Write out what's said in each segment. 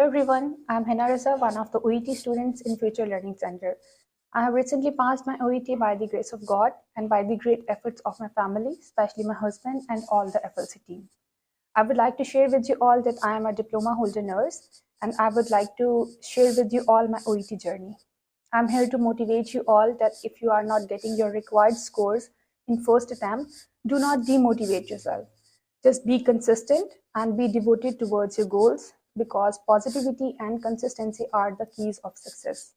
everyone, I'm Raza, one of the OET students in Future Learning Center. I have recently passed my OET by the grace of God and by the great efforts of my family, especially my husband and all the FLC team. I would like to share with you all that I am a diploma holder nurse and I would like to share with you all my OET journey. I'm here to motivate you all that if you are not getting your required scores in first attempt, do not demotivate yourself. Just be consistent and be devoted towards your goals because positivity and consistency are the keys of success.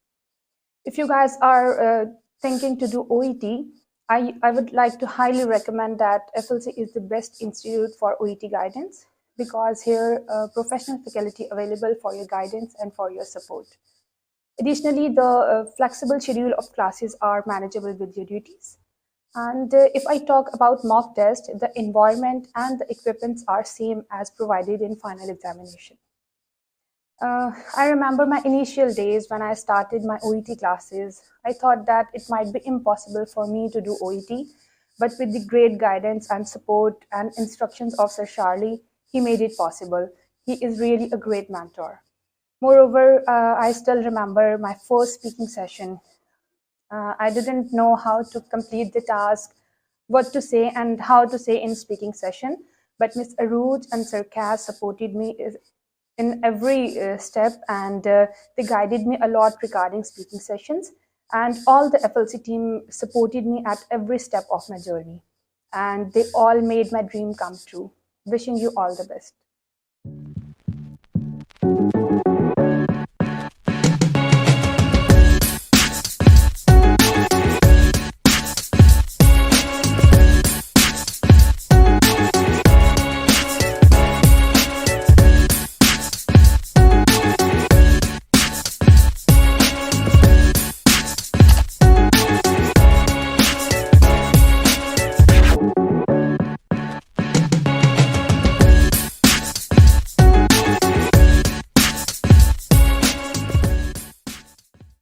If you guys are thinking to do OET, I would like to highly recommend that FLC is the best institute for OET guidance because here professional faculty available for your guidance and for your support. Additionally, the flexible schedule of classes are manageable with your duties. And if I talk about mock test, the environment and the equipments are same as provided in final examination. I remember my initial days when I started my OET classes. I thought that it might be impossible for me to do OET, but with the great guidance and support and instructions of Sir Charlie, he made it possible. He is really a great mentor. Moreover, I still remember my first speaking session. I didn't know how to complete the task, what to say, and how to say in speaking session. But Miss Aruj and Sir Kaz supported me in every step, and they guided me a lot regarding speaking sessions. And all the FLC team supported me at every step of my journey. And they all made my dream come true. Wishing you all the best.